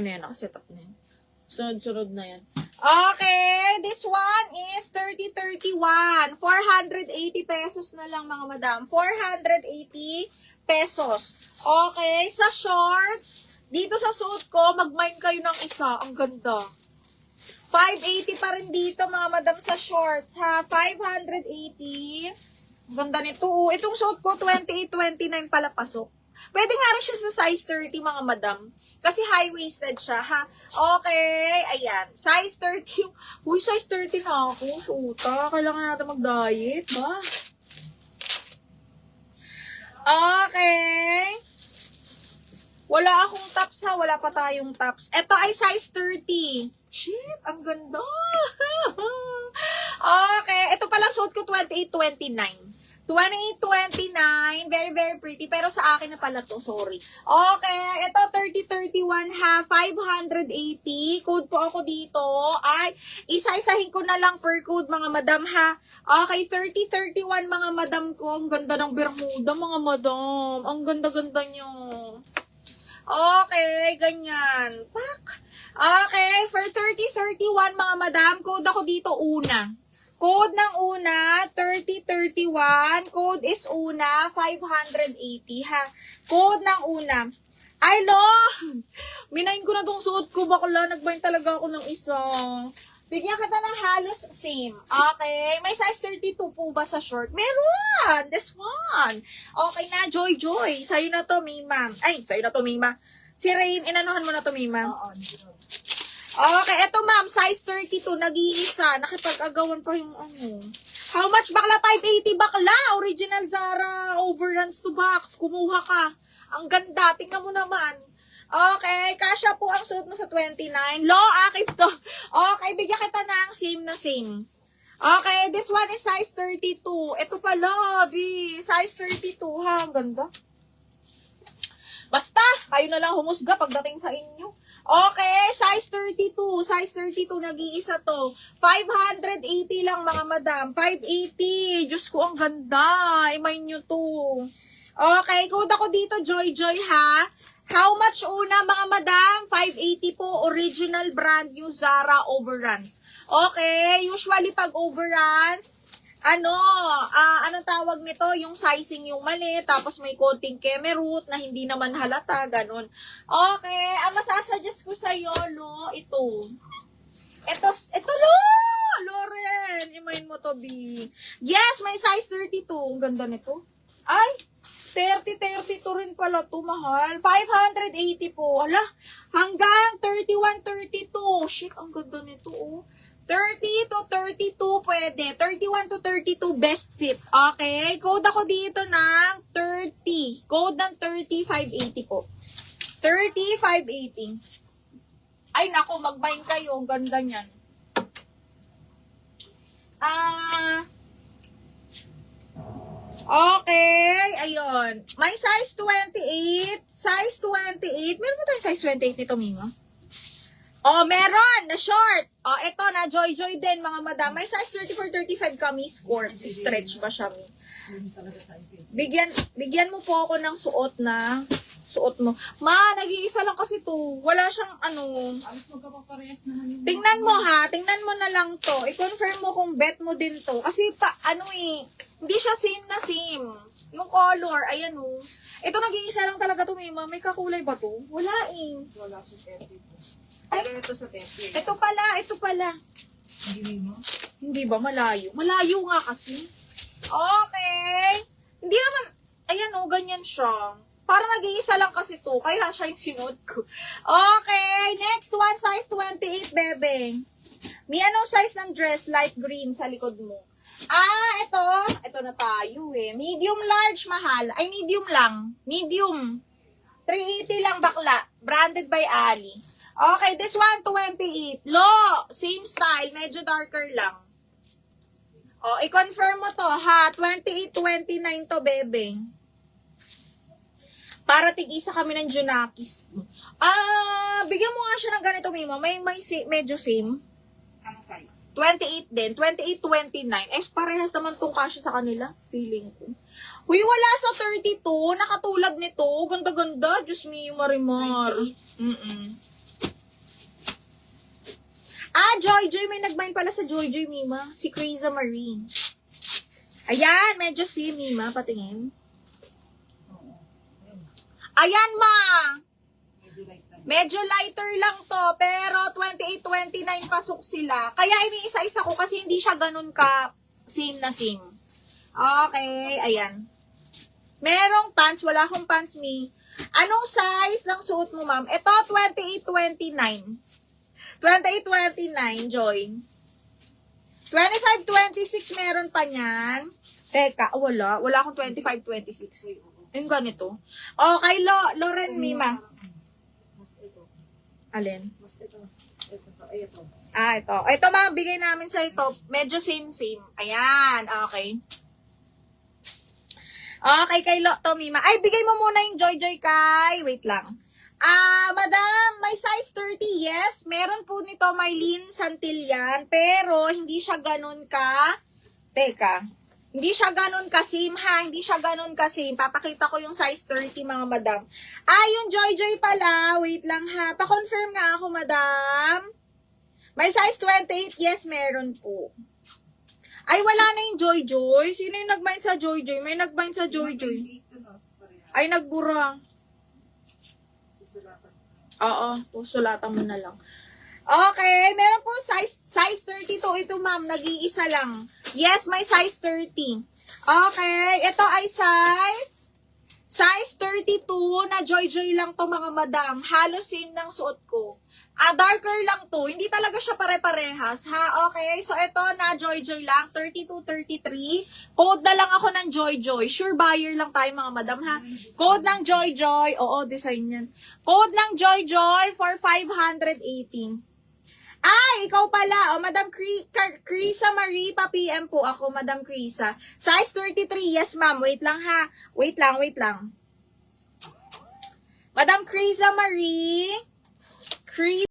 na yan. Nakaset up na yan. Sunod-sunod na yan. Okay, this one is 30-31. 480 pesos na lang mga madam. 480 pesos. Okay, sa shorts, dito sa suot ko, mag-mine kayo ng isa. Ang ganda. 580 pa rin dito mga madam sa shorts ha. 580. Ang ganda nito. Itong suot ko, 28-29 pala pasok. Pwede nga rin siya sa size 30 mga madam. Kasi high-waisted siya ha. Okay, ayan. Size 30. Uy, size 30 na ako. Suta, kailangan natin mag-diet ba? Okay. Wala akong tops ha. Wala pa tayong tops. Ito ay size 30. Shit, ang ganda. Okay, ito pala suot ko 28-29. 28-29, very, very pretty. Pero sa akin na pala to, sorry. Okay, ito 30-31 ha, 580. Code po ako dito. Ay, isa-isahin ko na lang per code mga madam ha. Okay, 30-31 mga madam ko. Ang ganda ng Bermuda mga madam. Ang ganda-ganda nyo. Okay, ganyan. Pak. Okay, for 30-31 mga madam, code ako dito una. Code ng una, 30-31. Code is una, 580 ha. Code ng una. Ay, lo! Minayin ko na tong suot ko. Bakla, nagbayin talaga ako ng isa. Bigyan kita ng halos same. Okay. May size 32 po ba sa short? Meron! This one. Okay na, Joy. Sa'yo na to, Mima. Ay, sa'yo na to, Mima. Si Rain, inanuhan mo na to, Mima. Oo, okay, eto ma'am, size 32, nag-iisa. Nakipag-agawan pa yung ano. How much bakla? 580 bakla. Original Zara overruns to box. Kumuha ka. Ang ganda. Tingnan mo naman. Okay, kasya po ang suot mo sa 29. Low, akin to. Okay, bigyan kita ng same na same. Okay, this one is size 32. Ito pala, size 32 ha. Ang ganda. Basta, kayo na lang humusga pagdating sa inyo. Okay, size 32. Size 32, nag-iisa to. 580 lang mga madam. 580. Diyos ko, ang ganda. Imay nyo to. Okay, code ako dito, Joy ha. How much una mga madam? 580 po. Original brand new Zara overruns. Okay, usually pag overruns, anong tawag nito? Yung sizing yung mali, tapos may konting kemerut na hindi naman halata, ganun. Okay, ang masasuggest ko sa'yo, lo, ito. Ito, lo! Loren, imayin mo to, B. Yes, may size 32. Ang ganda nito. Ay, 30-32 rin pala to, mahal. 580 po. Hala, hanggang 31-32. Shit, ang ganda nito, oh. 30-32 pwede. 31-32 best fit. Okay? Code ako dito ng 30. Code ng 30-580 po. 30-580. Ay, naku, mag-bind kayo. Ang ganda niyan. Okay. Ayun. May size 28. Size 28. Meron mo tayo size 28 nito, Mima? Oh, meron na short. Oh, eto na Joy din mga madam. May size 34-35 kami skirt. Stretch pa siya, Mi. Bigyan mo po ako ng suot mo. Ma, nag-iisa lang kasi to. Wala siyang Alas magkapaparehas naman yung... Tingnan mo ha. Tingnan mo na lang to. I-confirm mo kung bet mo din to. Kasi hindi siya same na same. Yung color, ayan oh. Ito nag-iisa lang talaga to, Mima. May kakulay ba to? Wala eh. Wala siya 30. Ay, ito sa 30. Ito pala. Hindi mo? Hindi ba malayo? Malayo nga kasi. Okay. Hindi naman, ayan o, ganyan siya. Parang nag-iisa lang kasi to, kaya siya yung sinod ko. Okay, next one, size 28, bebe. May anong size ng dress? Light green sa likod mo. Ito na tayo eh. Medium large, mahal. Ay, medium lang. Medium. 380 lang bakla. Branded by Ali. Okay, this one, 28. Low, same style, medyo darker lang. Oh, i-confirm mo to, ha? 28-29 to, bebe. Para tig-isa kami ng Junakis. Bigyan mo nga siya ng ganito, Mima. May medyo same. Anong size? 28 din. 28-29. Parehas naman tong kasya sa kanila. Feeling ko. Uy, wala sa 32. Nakatulad nito. Ganda-ganda. Diyos me, Marimar. Joy-Joy, may nag-bind pala sa Joy-Joy, Mima. Si Criza Marie. Ayan, medyo slim, Mima. Patingin. Oo. Ayun. Ayan, ma! Medyo light lang. Medyo lighter lang to, pero 28-29 pasok sila. Kaya iniisa-isa ko kasi hindi siya ganun ka same na same. Okay, ayan. Merong pants, wala akong pants, Mi. Anong size ng suot mo, ma'am? Ito, 28-29. 28-29, Joy. 25-26 meron pa niyan. Teka, wala. Wala akong 25-26. Yung ganito. Okay, Loren, Mima. Mas ito. Alin? Mas ito. Ito pa. Ay, ito. Ah, ito. Ito mga bigay namin sa ito. Medyo same-same. Ayan. Okay. Okay, kay to, Mima. Ay, bigay mo muna yung Joy-Joy kay. Wait lang. Madam, may size 30, yes. Meron po nito, Maylene Santillan. Pero, hindi siya ganun ka. Teka. Hindi siya ganun ka-same, ha? Hindi siya ganun ka-same. Papakita ko yung size 30, mga madam. Yung Joy-Joy pala. Wait lang, ha? Pa-confirm nga ako, madam. May size 28, yes, meron po. Ay, wala na yung Joy-Joy. Sino yung nag-bind sa Joy-Joy? May nag-bind sa Joy-Joy. Dito na. Pareha. Ay, nagbura. Susulatan. Oo, sulatan mo na lang. Okay, meron po size 32. Ito, ma'am, nag-iisa lang. Yes, may size 30. Okay, ito ay size 32 na Joy-Joy lang to, mga madam. Halos same ng suot ko. Darker lang to. Hindi talaga siya pare-parehas, ha? Okay, so ito na Joy-Joy lang. 32-33. Code na lang ako ng Joy-Joy. Sure buyer lang tayo, mga madam, ha? Code ng Joy-Joy. Oo, design yan. Code ng Joy-Joy for 518. Ay, ikaw pala. Madam Crisa Marie, pa-PM po ako, Madam Crisa. Size 33. Yes, ma'am. Wait lang, ha? Wait lang. Madam Crisa Marie.